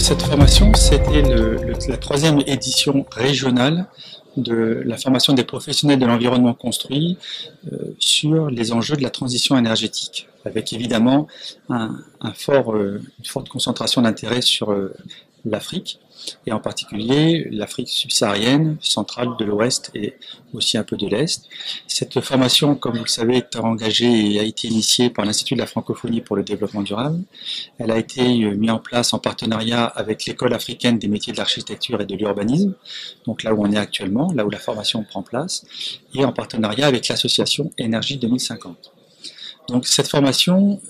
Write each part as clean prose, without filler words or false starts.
Cette formation, c'était la troisième édition régionale de la formation des professionnels de l'environnement construit sur les enjeux de la transition énergétique, avec évidemment une forte concentration d'intérêt sur l'Afrique, et en particulier l'Afrique subsaharienne, centrale, de l'Ouest et aussi un peu de l'Est. Cette formation, comme vous le savez, est engagée et a été initiée par l'Institut de la francophonie pour le développement durable. Elle a été mise en place en partenariat avec l'École africaine des métiers de l'architecture et de l'urbanisme, donc là où on est actuellement, là où la formation prend place, et en partenariat avec l'association Énergie 2050. Donc cette formation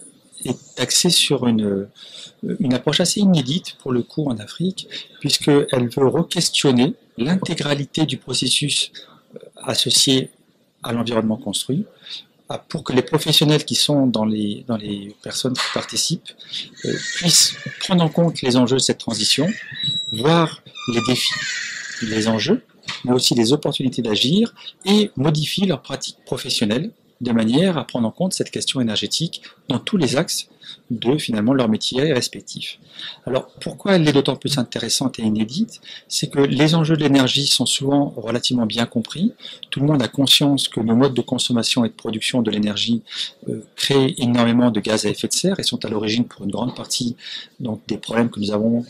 est axée sur une approche assez inédite pour le coup en Afrique, puisqu'elle veut re-questionner l'intégralité du processus associé à l'environnement construit, pour que les professionnels qui sont dans les personnes qui participent puissent prendre en compte les enjeux de cette transition, voir les défis, les enjeux, mais aussi les opportunités d'agir et modifier leurs pratiques professionnelles de manière à prendre en compte cette question énergétique dans tous les axes de finalement leur métier respectif. Alors pourquoi elle est d'autant plus intéressante et inédite? C'est que les enjeux de l'énergie sont souvent relativement bien compris. Tout le monde a conscience que nos modes de consommation et de production de l'énergie créent énormément de gaz à effet de serre et sont à l'origine pour une grande partie donc, des problèmes que nous avons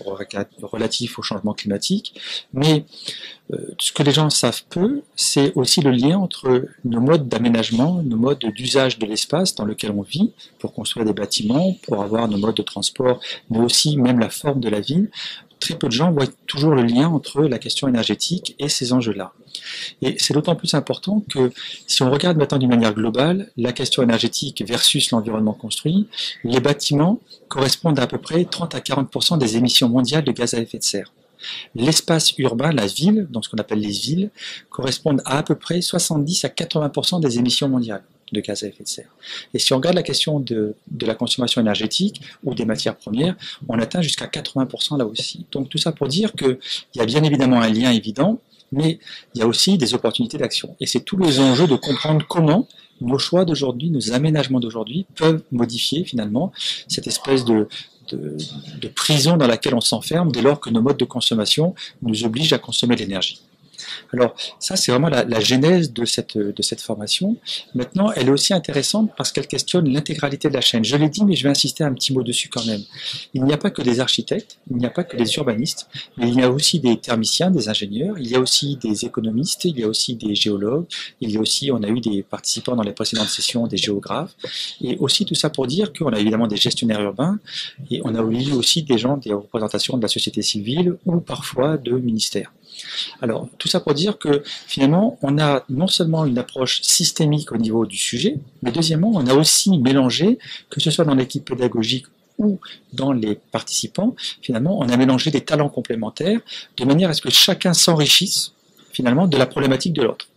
relatifs au changement climatique. Mais ce que les gens savent peu, c'est aussi le lien entre nos modes d'aménagement, nos modes d'usage de l'espace dans lequel on vit, pour construire des bâtiments, pour avoir nos modes de transport, mais aussi même la forme de la ville. Très peu de gens voient toujours le lien entre la question énergétique et ces enjeux-là. Et c'est d'autant plus important que si on regarde maintenant d'une manière globale, la question énergétique versus l'environnement construit, les bâtiments correspondent à peu près 30 à 40% des émissions mondiales de gaz à effet de serre. L'espace urbain, la ville, dans ce qu'on appelle les villes, correspondent à peu près 70 à 80% des émissions mondiales de gaz à effet de serre. Et si on regarde la question de la consommation énergétique ou des matières premières, on atteint jusqu'à 80% là aussi. Donc tout ça pour dire qu'il y a bien évidemment un lien évident, mais il y a aussi des opportunités d'action. Et c'est tous les enjeux de comprendre comment nos choix d'aujourd'hui, nos aménagements d'aujourd'hui peuvent modifier finalement cette espèce de prison dans laquelle on s'enferme dès lors que nos modes de consommation nous obligent à consommer de l'énergie. Alors ça c'est vraiment la genèse de cette formation. Maintenant elle est aussi intéressante parce qu'elle questionne l'intégralité de la chaîne. Je l'ai dit mais je vais insister un petit mot dessus quand même. Il n'y a pas que des architectes, il n'y a pas que des urbanistes, mais il y a aussi des thermiciens, des ingénieurs, il y a aussi des économistes, il y a aussi des géologues, il y a aussi, on a eu des participants dans les précédentes sessions, des géographes, et aussi tout ça pour dire qu'on a évidemment des gestionnaires urbains, et on a eu aussi des gens des représentations de la société civile ou parfois de ministères. Alors, tout ça pour dire que finalement, on a non seulement une approche systémique au niveau du sujet, mais deuxièmement, on a aussi mélangé, que ce soit dans l'équipe pédagogique ou dans les participants, finalement, on a mélangé des talents complémentaires de manière à ce que chacun s'enrichisse finalement de la problématique de l'autre.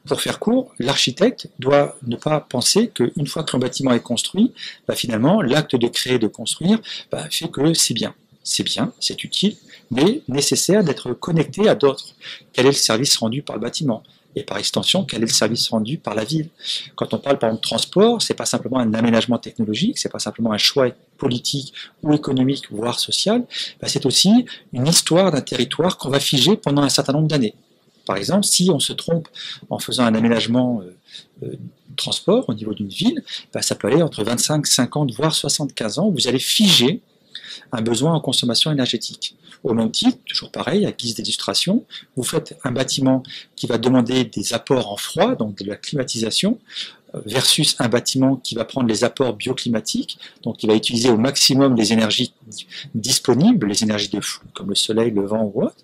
Pour faire court, l'architecte doit ne pas penser qu'une fois que le bâtiment est construit, finalement, l'acte de créer, de construire, fait que c'est bien. C'est bien, c'est utile, mais nécessaire d'être connecté à d'autres. Quel est le service rendu par le bâtiment? Et par extension, quel est le service rendu par la ville? Quand on parle par exemple de transport, c'est pas simplement un aménagement technologique, c'est pas simplement un choix politique ou économique, voire social, c'est aussi une histoire d'un territoire qu'on va figer pendant un certain nombre d'années. Par exemple, si on se trompe en faisant un aménagement transport au niveau d'une ville, ça peut aller entre 25, 50, voire 75 ans, où vous allez figer un besoin en consommation énergétique. Au même titre, toujours pareil, à guise d'illustration, vous faites un bâtiment qui va demander des apports en froid, donc de la climatisation, versus un bâtiment qui va prendre les apports bioclimatiques, donc qui va utiliser au maximum les énergies disponibles, les énergies de flux, comme le soleil, le vent ou autre.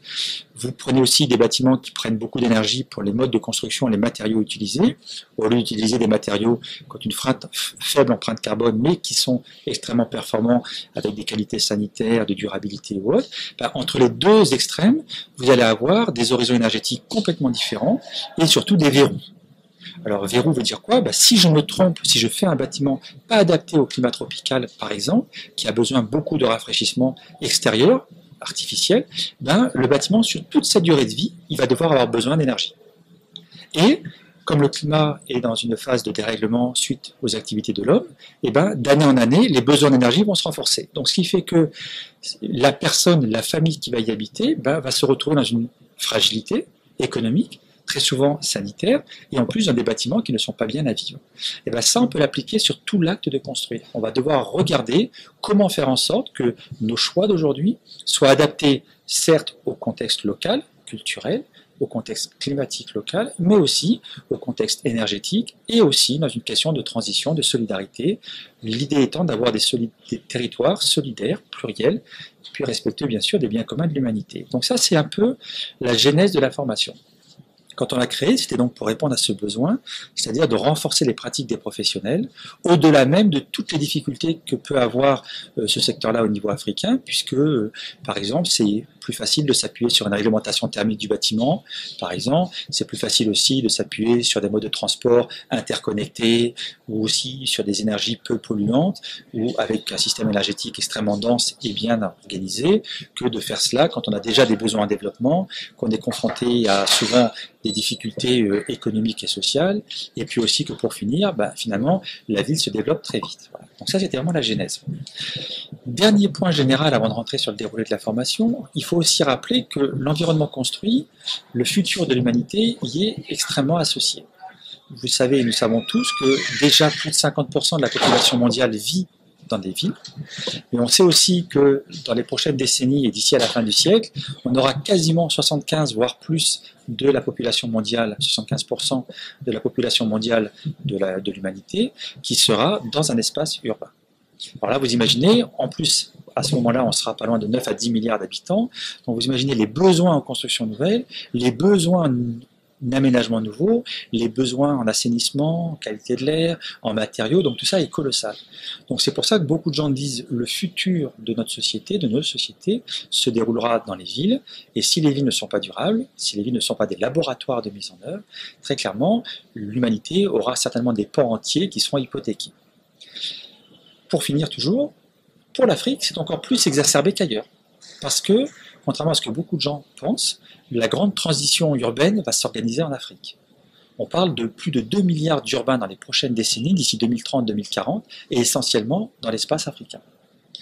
Vous prenez aussi des bâtiments qui prennent beaucoup d'énergie pour les modes de construction et les matériaux utilisés, au lieu d'utiliser des matériaux qui ont une faible empreinte carbone, mais qui sont extrêmement performants avec des qualités sanitaires, de durabilité ou autre. Entre les deux extrêmes, vous allez avoir des horizons énergétiques complètement différents et surtout des verrous. Alors verrou veut dire quoi? Si je me trompe, si je fais un bâtiment pas adapté au climat tropical par exemple, qui a besoin beaucoup de rafraîchissement extérieur, artificiel, le bâtiment sur toute sa durée de vie, il va devoir avoir besoin d'énergie. Et comme le climat est dans une phase de dérèglement suite aux activités de l'homme, eh ben, d'année en année, les besoins d'énergie vont se renforcer. Donc, ce qui fait que la personne, la famille qui va y habiter, ben, va se retrouver dans une fragilité économique, très souvent sanitaire, et en plus dans des bâtiments qui ne sont pas bien à vivre. Et bien ça, on peut l'appliquer sur tout l'acte de construire. On va devoir regarder comment faire en sorte que nos choix d'aujourd'hui soient adaptés, certes, au contexte local, culturel, au contexte climatique local, mais aussi au contexte énergétique et aussi dans une question de transition, de solidarité. L'idée étant d'avoir des territoires solidaires, pluriels, puis respectueux bien sûr des biens communs de l'humanité. Donc ça, c'est un peu la genèse de la formation. Quand on l'a créé, c'était donc pour répondre à ce besoin, c'est-à-dire de renforcer les pratiques des professionnels, au-delà même de toutes les difficultés que peut avoir ce secteur-là au niveau africain, puisque, par exemple, c'est plus facile de s'appuyer sur une réglementation thermique du bâtiment, par exemple, c'est plus facile aussi de s'appuyer sur des modes de transport interconnectés, ou aussi sur des énergies peu polluantes, ou avec un système énergétique extrêmement dense et bien organisé, que de faire cela quand on a déjà des besoins en développement, qu'on est confronté à souvent des difficultés économiques et sociales, et puis aussi que pour finir, finalement, la ville se développe très vite. Voilà. Donc ça, c'était vraiment la genèse. Dernier point général avant de rentrer sur le déroulé de la formation, il faut aussi rappeler que l'environnement construit, le futur de l'humanité y est extrêmement associé. Vous savez, nous savons tous que déjà plus de 50% de la population mondiale vit dans des villes, mais on sait aussi que dans les prochaines décennies et d'ici à la fin du siècle, on aura quasiment 75 voire plus de la population mondiale, 75% de la population mondiale de l'humanité, qui sera dans un espace urbain. Alors là, vous imaginez, en plus, à ce moment-là, on sera pas loin de 9 à 10 milliards d'habitants, donc vous imaginez les besoins en construction nouvelle, les besoins d'aménagement nouveau, les besoins en assainissement, en qualité de l'air, en matériaux, donc tout ça est colossal. Donc c'est pour ça que beaucoup de gens disent le futur de notre société, de nos sociétés, se déroulera dans les villes, et si les villes ne sont pas durables, si les villes ne sont pas des laboratoires de mise en œuvre, très clairement, l'humanité aura certainement des pans entiers qui seront hypothéqués. Pour finir toujours, pour l'Afrique, c'est encore plus exacerbé qu'ailleurs, parce que, contrairement à ce que beaucoup de gens pensent, la grande transition urbaine va s'organiser en Afrique. On parle de plus de 2 milliards d'urbains dans les prochaines décennies, d'ici 2030-2040, et essentiellement dans l'espace africain.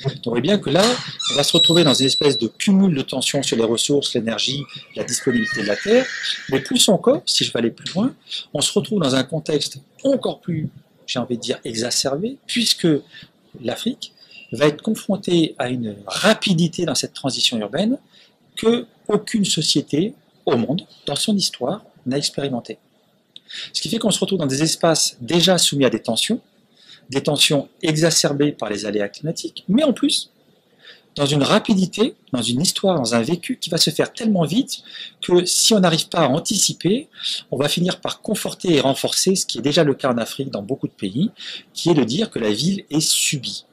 Donc on voit bien que là, on va se retrouver dans une espèce de cumul de tensions sur les ressources, l'énergie, la disponibilité de la terre, mais plus encore, si je vais aller plus loin, on se retrouve dans un contexte encore plus, j'ai envie de dire, exacerbé, puisque l'Afrique va être confrontée à une rapidité dans cette transition urbaine que aucune société au monde, dans son histoire, n'a expérimenté. Ce qui fait qu'on se retrouve dans des espaces déjà soumis à des tensions exacerbées par les aléas climatiques, mais en plus, dans une rapidité, dans une histoire, dans un vécu qui va se faire tellement vite que si on n'arrive pas à anticiper, on va finir par conforter et renforcer ce qui est déjà le cas en Afrique dans beaucoup de pays, qui est de dire que la ville est subie.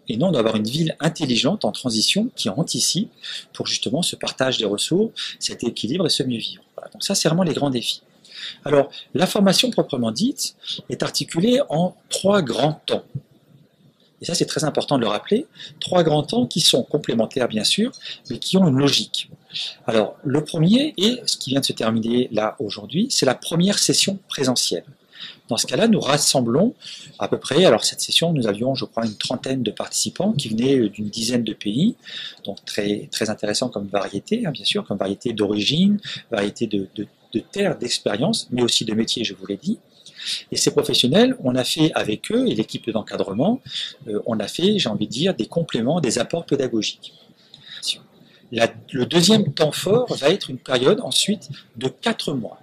Et non d'avoir une ville intelligente en transition qui anticipe pour justement ce partage des ressources, cet équilibre et ce mieux vivre. Voilà. Donc ça, c'est vraiment les grands défis. Alors, la formation proprement dite est articulée en 3 grands temps. Et ça, c'est très important de le rappeler. 3 grands temps qui sont complémentaires, bien sûr, mais qui ont une logique. Alors, le premier, et ce qui vient de se terminer là aujourd'hui, c'est la première session présentielle. Dans ce cas-là, nous rassemblons à peu près, alors cette session, nous avions, je crois, une trentaine de participants qui venaient d'une dizaine de pays, donc très, très intéressant comme variété, hein, bien sûr, comme variété d'origine, variété de terres, d'expérience, mais aussi de métiers, je vous l'ai dit. Et ces professionnels, on a fait avec eux, et l'équipe d'encadrement, on a fait, j'ai envie de dire, des compléments, des apports pédagogiques. Le deuxième temps fort va être une période ensuite de 4 mois.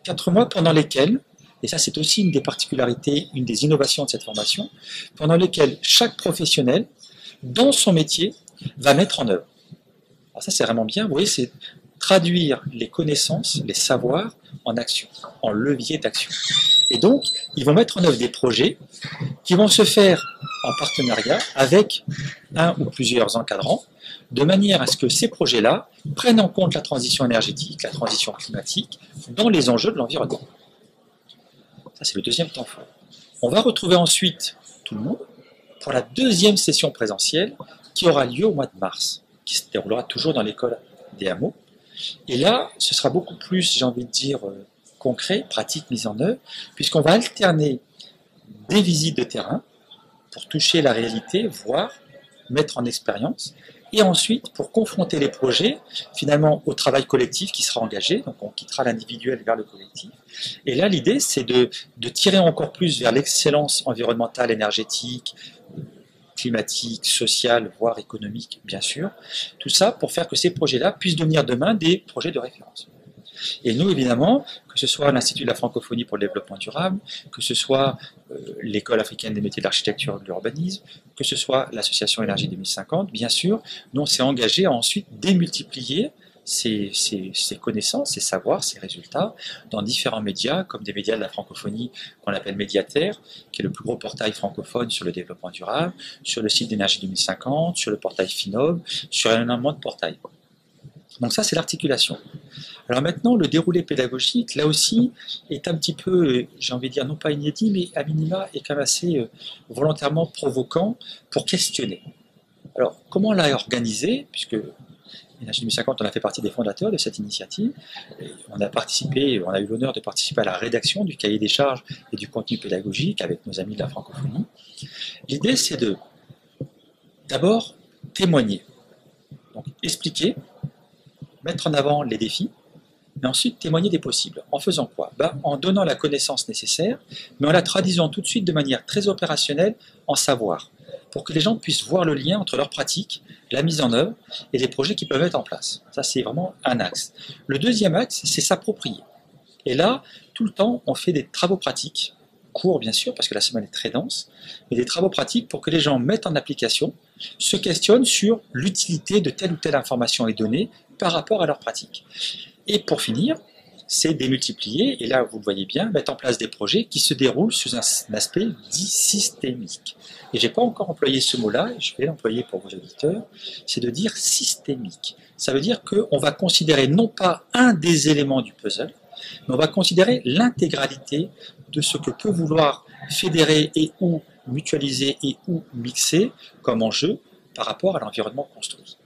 4 mois pendant lesquels, et ça c'est aussi une des particularités, une des innovations de cette formation, pendant lesquelles chaque professionnel, dans son métier, va mettre en œuvre. Alors ça c'est vraiment bien, vous voyez, c'est traduire les connaissances, les savoirs en action, en levier d'action. Et donc, ils vont mettre en œuvre des projets qui vont se faire en partenariat avec un ou plusieurs encadrants, de manière à ce que ces projets-là prennent en compte la transition énergétique, la transition climatique, dans les enjeux de l'environnement. Ça, c'est le deuxième temps fort. On va retrouver ensuite tout le monde pour la deuxième session présentielle qui aura lieu au mois de mars, qui se déroulera toujours dans l'école des hameaux. Et là, ce sera beaucoup plus, j'ai envie de dire, concret, pratique, mise en œuvre, puisqu'on va alterner des visites de terrain pour toucher la réalité, voir, mettre en expérience, et ensuite pour confronter les projets finalement au travail collectif qui sera engagé, donc on quittera l'individuel vers le collectif. Et là l'idée c'est de tirer encore plus vers l'excellence environnementale, énergétique, climatique, sociale, voire économique bien sûr, tout ça pour faire que ces projets-là puissent devenir demain des projets de référence. Et nous, évidemment, que ce soit l'Institut de la francophonie pour le développement durable, que ce soit l'École africaine des métiers de l'architecture et de l'urbanisme, que ce soit l'Association Énergie 2050, bien sûr, nous, on s'est engagé à ensuite démultiplier ces connaissances, ces savoirs, ces résultats dans différents médias, comme des médias de la francophonie qu'on appelle Médiaterre, qui est le plus gros portail francophone sur le développement durable, sur le site d'Énergie 2050, sur le portail Finob, sur énormément de portails. Donc ça, c'est l'articulation. Alors maintenant, le déroulé pédagogique, là aussi, est un petit peu, j'ai envie de dire, non pas inédit, mais à minima, est quand même assez volontairement provoquant pour questionner. Alors, comment on l'a organisé, puisque Énergie 2050, on a fait partie des fondateurs de cette initiative, et on a eu l'honneur de participer à la rédaction du cahier des charges et du contenu pédagogique avec nos amis de la francophonie. L'idée, c'est de, d'abord, témoigner, donc expliquer, mettre en avant les défis, mais ensuite témoigner des possibles. En faisant quoi? En donnant la connaissance nécessaire, mais en la traduisant tout de suite de manière très opérationnelle en savoir, pour que les gens puissent voir le lien entre leur pratique, la mise en œuvre et les projets qu'ils peuvent mettre en place. Ça, c'est vraiment un axe. Le deuxième axe, c'est s'approprier. Et là, tout le temps, on fait des travaux pratiques, courts bien sûr, parce que la semaine est très dense, mais des travaux pratiques pour que les gens mettent en application, se questionnent sur l'utilité de telle ou telle information et donnée par rapport à leur pratique. Et pour finir, c'est démultiplier, et là vous le voyez bien, mettre en place des projets qui se déroulent sous un aspect dit systémique. Et je n'ai pas encore employé ce mot-là, je vais l'employer pour vos auditeurs, c'est de dire systémique. Ça veut dire qu'on va considérer non pas un des éléments du puzzle, mais on va considérer l'intégralité de ce que peut vouloir fédérer et ou mutualiser et ou mixer comme enjeu par rapport à l'environnement construit.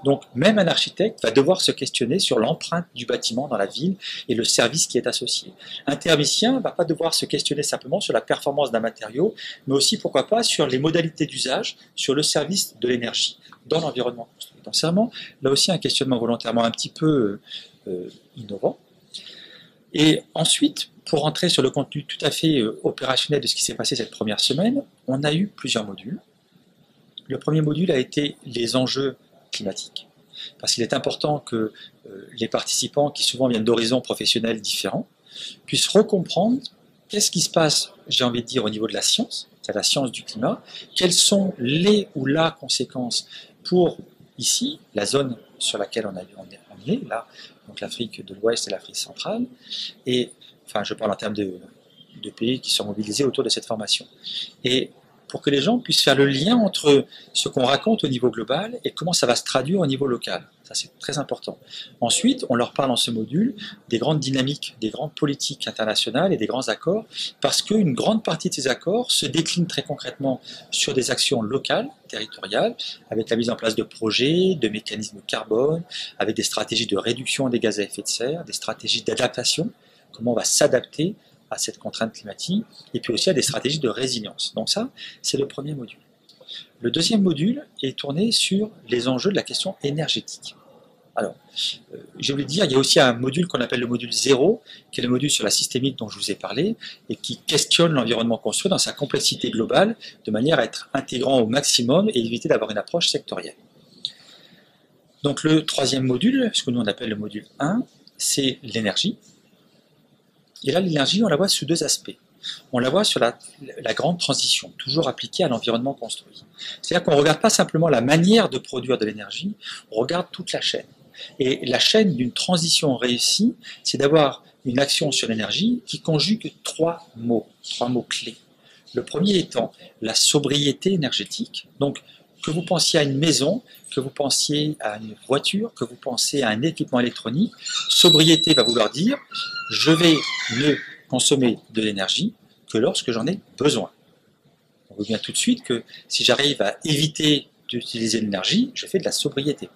Donc même un architecte va devoir se questionner sur l'empreinte du bâtiment dans la ville et le service qui est associé. Un thermicien ne va pas devoir se questionner simplement sur la performance d'un matériau, mais aussi, pourquoi pas, sur les modalités d'usage, sur le service de l'énergie dans l'environnement construit. Donc c'est vraiment, là aussi, un questionnement volontairement un petit peu innovant. Et ensuite, pour rentrer sur le contenu tout à fait opérationnel de ce qui s'est passé cette première semaine, on a eu plusieurs modules. Le premier module a été les enjeux climatiques, parce qu'il est important que les participants, qui souvent viennent d'horizons professionnels différents, puissent recomprendre qu'est-ce qui se passe, j'ai envie de dire, au niveau de la science, c'est la science du climat, quelles sont les ou la conséquences pour, ici, la zone sur laquelle on est, là, donc l'Afrique de l'Ouest et l'Afrique centrale, et, enfin, je parle en termes de pays qui sont mobilisés autour de cette formation. Et pour que les gens puissent faire le lien entre ce qu'on raconte au niveau global et comment ça va se traduire au niveau local. Ça, c'est très important. Ensuite, on leur parle dans ce module des grandes dynamiques, des grandes politiques internationales et des grands accords, parce qu'une grande partie de ces accords se déclinent très concrètement sur des actions locales, territoriales, avec la mise en place de projets, de mécanismes carbone, avec des stratégies de réduction des gaz à effet de serre, des stratégies d'adaptation, comment on va s'adapter à cette contrainte climatique, et puis aussi à des stratégies de résilience. Donc ça, c'est le premier module. Le deuxième module est tourné sur les enjeux de la question énergétique. Alors, j'ai oublié de dire, il y a aussi un module qu'on appelle le module 0, qui est le module sur la systémique dont je vous ai parlé, et qui questionne l'environnement construit dans sa complexité globale, de manière à être intégrant au maximum et éviter d'avoir une approche sectorielle. Donc le troisième module, ce que nous on appelle le module 1, c'est l'énergie. Et là, l'énergie, on la voit sous deux aspects. On la voit sur la grande transition, toujours appliquée à l'environnement construit. C'est-à-dire qu'on ne regarde pas simplement la manière de produire de l'énergie, on regarde toute la chaîne. Et la chaîne d'une transition réussie, c'est d'avoir une action sur l'énergie qui conjugue trois mots clés. Le premier étant la sobriété énergétique, donc que vous pensiez à une maison, que vous pensiez à une voiture, que vous pensiez à un équipement électronique, sobriété va vouloir dire je vais ne consommer de l'énergie que lorsque j'en ai besoin. On voit bien tout de suite que si j'arrive à éviter d'utiliser l'énergie, je fais de la sobriété.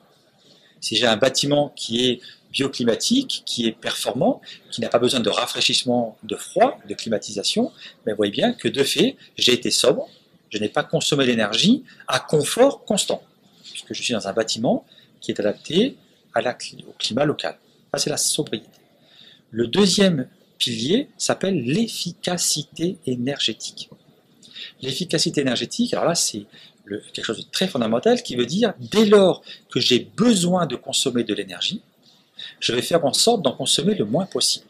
Si j'ai un bâtiment qui est bioclimatique, qui est performant, qui n'a pas besoin de rafraîchissement, de froid, de climatisation, mais vous voyez bien que de fait, j'ai été sobre, je n'ai pas consommé l'énergie à confort constant, puisque je suis dans un bâtiment qui est adapté au climat local. Ça, c'est la sobriété. Le deuxième pilier s'appelle l'efficacité énergétique. L'efficacité énergétique, alors là, c'est quelque chose de très fondamental qui veut dire, dès lors que j'ai besoin de consommer de l'énergie, je vais faire en sorte d'en consommer le moins possible.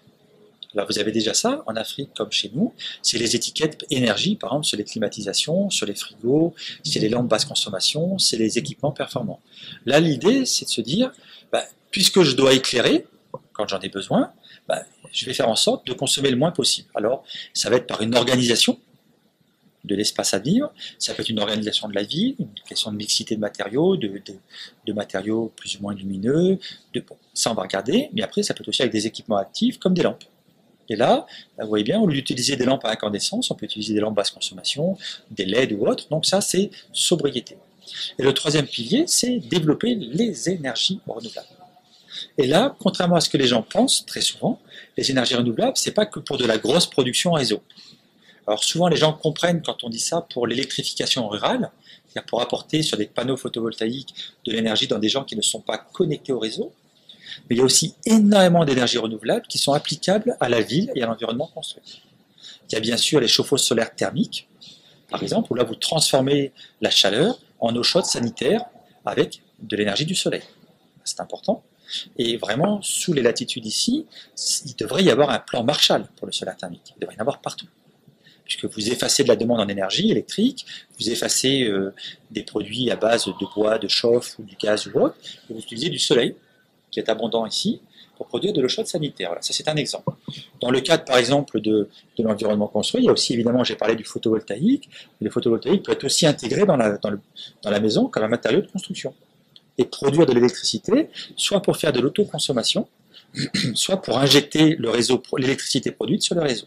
Alors vous avez déjà ça, en Afrique comme chez nous, c'est les étiquettes énergie, par exemple sur les climatisations, sur les frigos, c'est les lampes basse consommation, c'est les équipements performants. Là, l'idée, c'est de se dire, puisque je dois éclairer, quand j'en ai besoin, je vais faire en sorte de consommer le moins possible. Alors, ça va être par une organisation de l'espace à vivre, ça peut être une organisation de la ville, une question de mixité de matériaux, de matériaux plus ou moins lumineux, ça on va regarder, mais après ça peut être aussi avec des équipements actifs comme des lampes. Et là, vous voyez bien, au lieu d'utiliser des lampes à incandescence, on peut utiliser des lampes basse consommation, des LED ou autres, donc ça c'est sobriété. Et le troisième pilier, c'est développer les énergies renouvelables. Et là, contrairement à ce que les gens pensent, très souvent, les énergies renouvelables, c'est pas que pour de la grosse production réseau. Alors souvent les gens comprennent quand on dit ça pour l'électrification rurale, c'est-à-dire pour apporter sur des panneaux photovoltaïques de l'énergie dans des gens qui ne sont pas connectés au réseau, mais il y a aussi énormément d'énergies renouvelables qui sont applicables à la ville et à l'environnement construit. Il y a bien sûr les chauffe-eau solaires thermiques, par exemple, où là vous transformez la chaleur en eau chaude sanitaire avec de l'énergie du soleil. C'est important. Et vraiment, sous les latitudes ici, il devrait y avoir un plan Marshall pour le solaire thermique. Il devrait y en avoir partout. Puisque vous effacez de la demande en énergie électrique, vous effacez des produits à base de bois, de chauffe ou du gaz ou autre, et vous utilisez du soleil, qui est abondant ici, pour produire de l'eau chaude sanitaire. Voilà, ça c'est un exemple. Dans le cadre par exemple de l'environnement construit, il y a aussi évidemment, j'ai parlé du photovoltaïque, le photovoltaïque peut être aussi intégré dans la maison comme un matériau de construction, et produire de l'électricité, soit pour faire de l'autoconsommation, soit pour injecter l'électricité produite sur le réseau.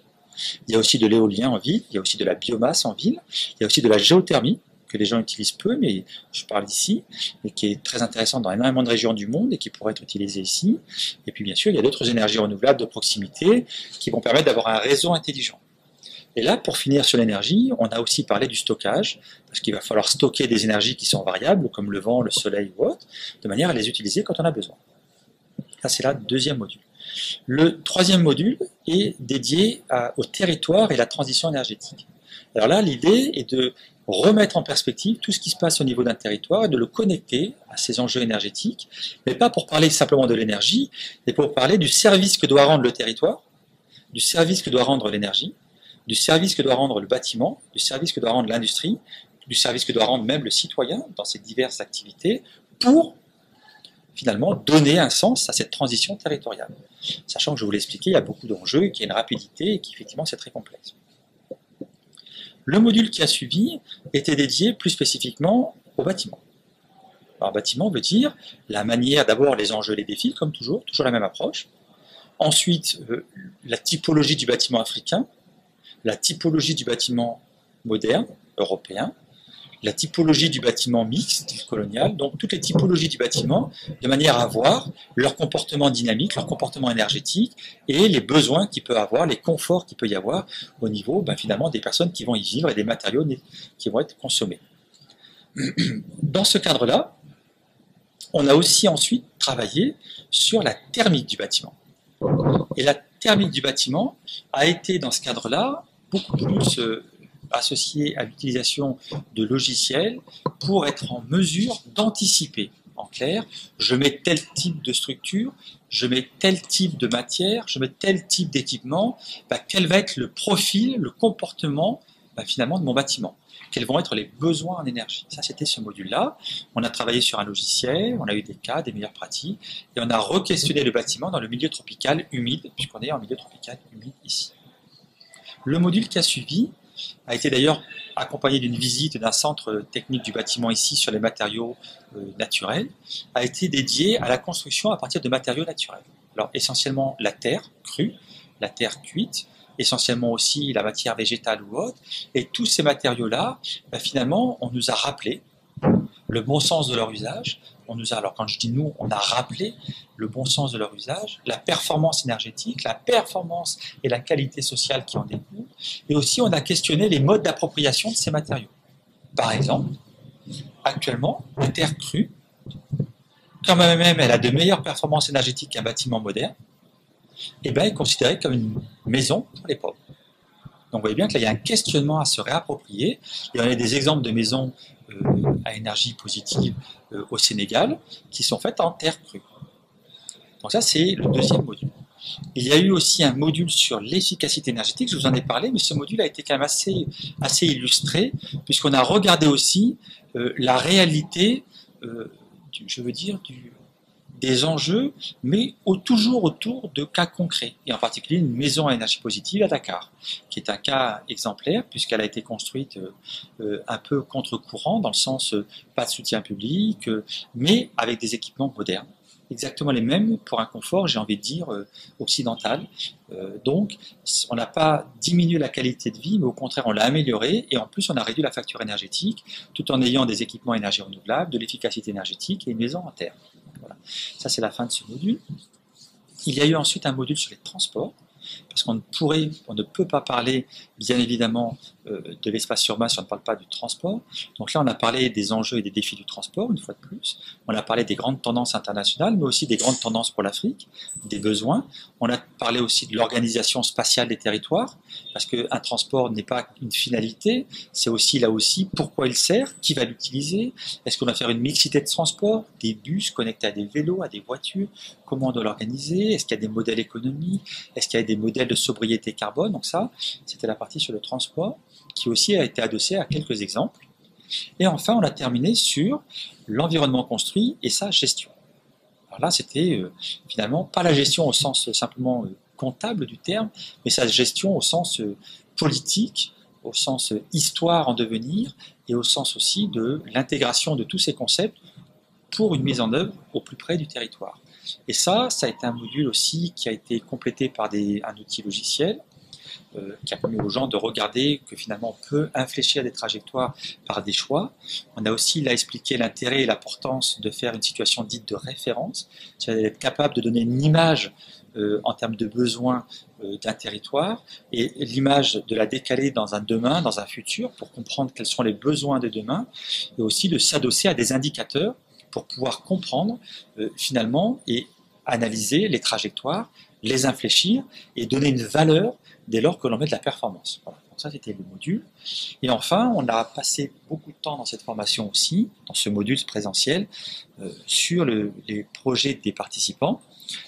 Il y a aussi de l'éolien en ville, il y a aussi de la biomasse en ville, il y a aussi de la géothermie, que les gens utilisent peu, mais je parle ici, et qui est très intéressante dans énormément de régions du monde et qui pourrait être utilisée ici. Et puis bien sûr, il y a d'autres énergies renouvelables de proximité qui vont permettre d'avoir un réseau intelligent. Et là, pour finir sur l'énergie, on a aussi parlé du stockage, parce qu'il va falloir stocker des énergies qui sont variables, comme le vent, le soleil ou autre, de manière à les utiliser quand on a besoin. Ça, c'est le deuxième module. Le troisième module est dédié au territoire et la transition énergétique. Alors là, l'idée est de remettre en perspective tout ce qui se passe au niveau d'un territoire et de le connecter à ces enjeux énergétiques, mais pas pour parler simplement de l'énergie, mais pour parler du service que doit rendre le territoire, du service que doit rendre l'énergie, du service que doit rendre le bâtiment, du service que doit rendre l'industrie, du service que doit rendre même le citoyen dans ses diverses activités, pour finalement donner un sens à cette transition territoriale. Sachant que je vous l'ai expliqué, il y a beaucoup d'enjeux, qu'il y a une rapidité et qu'effectivement c'est très complexe. Le module qui a suivi était dédié plus spécifiquement au bâtiment. Alors bâtiment veut dire la manière, d'abord les enjeux, les défis, comme toujours la même approche. Ensuite, la typologie du bâtiment africain, la typologie du bâtiment moderne, européen, la typologie du bâtiment mixte, colonial, donc toutes les typologies du bâtiment, de manière à voir leur comportement dynamique, leur comportement énergétique, et les besoins qu'il peut avoir, les conforts qu'il peut y avoir au niveau finalement des personnes qui vont y vivre et des matériaux qui vont être consommés. Dans ce cadre-là, on a aussi ensuite travaillé sur la thermique du bâtiment. Et la thermique du bâtiment a été dans ce cadre-là beaucoup plus associé à l'utilisation de logiciels pour être en mesure d'anticiper. En clair, je mets tel type de structure, je mets tel type de matière, je mets tel type d'équipement, quel va être le profil, le comportement finalement de mon bâtiment. Quels vont être les besoins en énergie. Ça, c'était ce module-là. On a travaillé sur un logiciel, on a eu des cas, des meilleures pratiques, et on a re-questionné le bâtiment dans le milieu tropical humide, puisqu'on est en milieu tropical humide ici. Le module qui a suivi a été d'ailleurs accompagné d'une visite d'un centre technique du bâtiment ici sur les matériaux naturels, a été dédié à la construction à partir de matériaux naturels. Alors essentiellement la terre crue, la terre cuite, essentiellement aussi la matière végétale ou autre, et tous ces matériaux-là, finalement, on nous a rappelé le bon sens de leur usage, on nous a, alors quand je dis nous, on a rappelé le bon sens de leur usage, la performance énergétique, la performance et la qualité sociale qui en découlent, et aussi on a questionné les modes d'appropriation de ces matériaux. Par exemple, actuellement, la terre crue, quand même elle a de meilleures performances énergétiques qu'un bâtiment moderne, et bien, est considérée comme une maison pour les pauvres. Donc vous voyez bien que là, il y a un questionnement à se réapproprier. Et on a des exemples de maisons à énergie positive au Sénégal qui sont faites en terre crue. Donc ça, c'est le deuxième module. Il y a eu aussi un module sur l'efficacité énergétique, je vous en ai parlé, mais ce module a été quand même assez illustré, puisqu'on a regardé aussi la réalité, des enjeux, mais toujours autour de cas concrets, et en particulier une maison à énergie positive à Dakar, qui est un cas exemplaire, puisqu'elle a été construite un peu contre-courant, dans le sens pas de soutien public, mais avec des équipements modernes, exactement les mêmes pour un confort, j'ai envie de dire, occidental. Donc, on n'a pas diminué la qualité de vie, mais au contraire, on l'a améliorée, et en plus, on a réduit la facture énergétique, tout en ayant des équipements énergie renouvelable, de l'efficacité énergétique et une maison en terre. Voilà. Ça, c'est la fin de ce module. Il y a eu ensuite un module sur les transports, parce qu'on ne peut pas parler, bien évidemment, de l'espace urbain si on ne parle pas du transport. Donc là, on a parlé des enjeux et des défis du transport, une fois de plus. On a parlé des grandes tendances internationales, mais aussi des grandes tendances pour l'Afrique, des besoins. On a parlé aussi de l'organisation spatiale des territoires, parce qu'un transport n'est pas une finalité, c'est aussi, là aussi, pourquoi il sert, qui va l'utiliser, est-ce qu'on va faire une mixité de transport, des bus connectés à des vélos, à des voitures, comment on doit l'organiser, est-ce qu'il y a des modèles économiques, est-ce qu'il y a des modèles de sobriété carbone. Donc ça, c'était la partie sur le transport, qui aussi a été adossée à quelques exemples. Et enfin, on a terminé sur l'environnement construit et sa gestion. Alors là, c'était finalement pas la gestion au sens simplement comptable du terme, mais sa gestion au sens politique, au sens histoire en devenir, et au sens aussi de l'intégration de tous ces concepts pour une mise en œuvre au plus près du territoire. Et ça a été un module aussi qui a été complété par un outil logiciel, qui a permis aux gens de regarder que finalement on peut infléchir des trajectoires par des choix. On a aussi là expliqué l'intérêt et l'importance de faire une situation dite de référence, c'est-à-dire d'être capable de donner une image en termes de besoins d'un territoire, et l'image de la décaler dans un demain, dans un futur, pour comprendre quels sont les besoins de demain, et aussi de s'adosser à des indicateurs pour pouvoir comprendre finalement et analyser les trajectoires, les infléchir et donner une valeur dès lors que l'on met de la performance. Voilà. Donc ça, c'était le module. Et enfin, on a passé beaucoup de temps dans cette formation aussi, dans ce module présentiel, sur les projets des participants,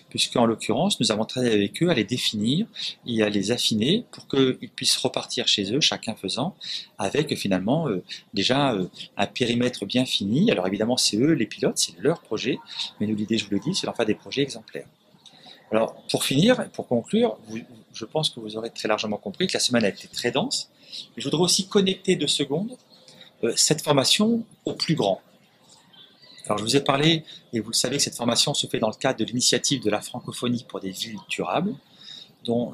puisqu'en l'occurrence, nous avons travaillé avec eux à les définir et à les affiner pour qu'ils puissent repartir chez eux, chacun faisant, avec finalement déjà un périmètre bien fini. Alors évidemment, c'est eux les pilotes, c'est leur projet, mais nous, l'idée, je vous le dis, c'est d'en faire des projets exemplaires. Alors, pour finir, pour conclure, je pense que vous aurez très largement compris que la semaine a été très dense. Je voudrais aussi connecter 2 secondes cette formation au plus grand. Alors, je vous ai parlé, et vous le savez, que cette formation se fait dans le cadre de l'initiative de la francophonie pour des villes durables, dont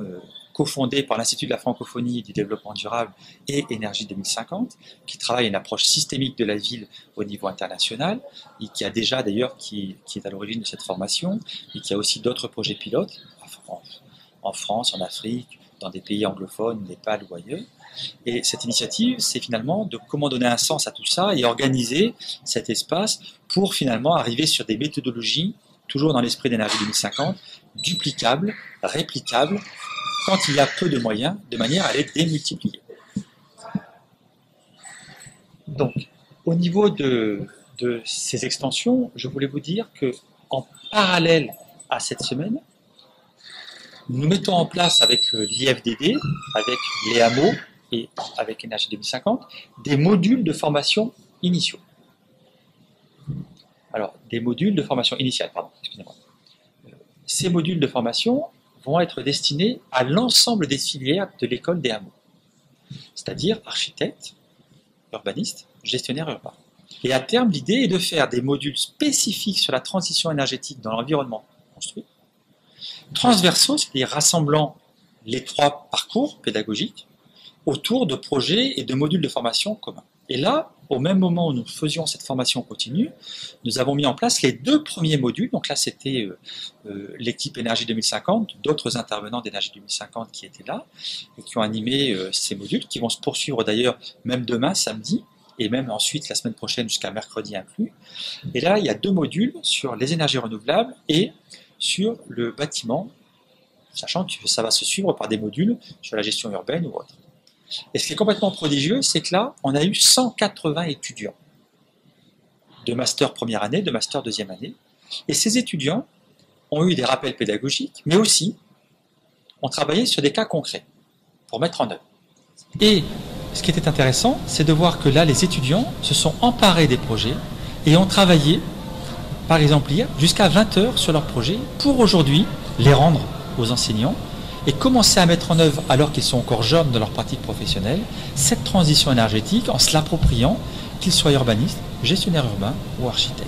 cofondée par l'Institut de la francophonie et du développement durable et Énergie 2050, qui travaille une approche systémique de la ville au niveau international, et qui a déjà d'ailleurs, qui est à l'origine de cette formation, et qui a aussi d'autres projets pilotes, en France, en Afrique, dans des pays anglophones, Népal ou ailleurs. Et cette initiative, c'est finalement de comment donner un sens à tout ça et organiser cet espace pour finalement arriver sur des méthodologies, toujours dans l'esprit d'Énergie 2050, duplicables, réplicables, quand il y a peu de moyens, de manière à les démultiplier. Donc, au niveau de ces extensions, je voulais vous dire qu'en parallèle à cette semaine, nous mettons en place avec l'IFDD, avec les hameaux et avec Énergie 2050, des modules de formation initiaux. Alors, des modules de formation initiale, pardon, excusez-moi. Ces modules de formation vont être destinés à l'ensemble des filières de l'école des hameaux, c'est-à-dire architectes, urbanistes, gestionnaires urbains. Et à terme, l'idée est de faire des modules spécifiques sur la transition énergétique dans l'environnement construit, transversaux, c'est-à-dire rassemblant les 3 parcours pédagogiques autour de projets et de modules de formation communs. Et là, au même moment où nous faisions cette formation continue, nous avons mis en place les 2 premiers modules. Donc là, c'était l'équipe Énergie 2050, d'autres intervenants d'Énergie 2050 qui étaient là et qui ont animé ces modules, qui vont se poursuivre d'ailleurs même demain, samedi, et même ensuite la semaine prochaine jusqu'à mercredi inclus. Et là, il y a 2 modules sur les énergies renouvelables et sur le bâtiment, sachant que ça va se suivre par des modules sur la gestion urbaine ou autre. Et ce qui est complètement prodigieux, c'est que là, on a eu 180 étudiants de master première année, de master deuxième année. Et ces étudiants ont eu des rappels pédagogiques, mais aussi ont travaillé sur des cas concrets pour mettre en œuvre. Et ce qui était intéressant, c'est de voir que là, les étudiants se sont emparés des projets et ont travaillé, par exemple hier, jusqu'à 20 heures sur leurs projets pour aujourd'hui les rendre aux enseignants et commencer à mettre en œuvre, alors qu'ils sont encore jeunes dans leur pratique professionnelle, cette transition énergétique en se l'appropriant, qu'ils soient urbanistes, gestionnaires urbains ou architectes.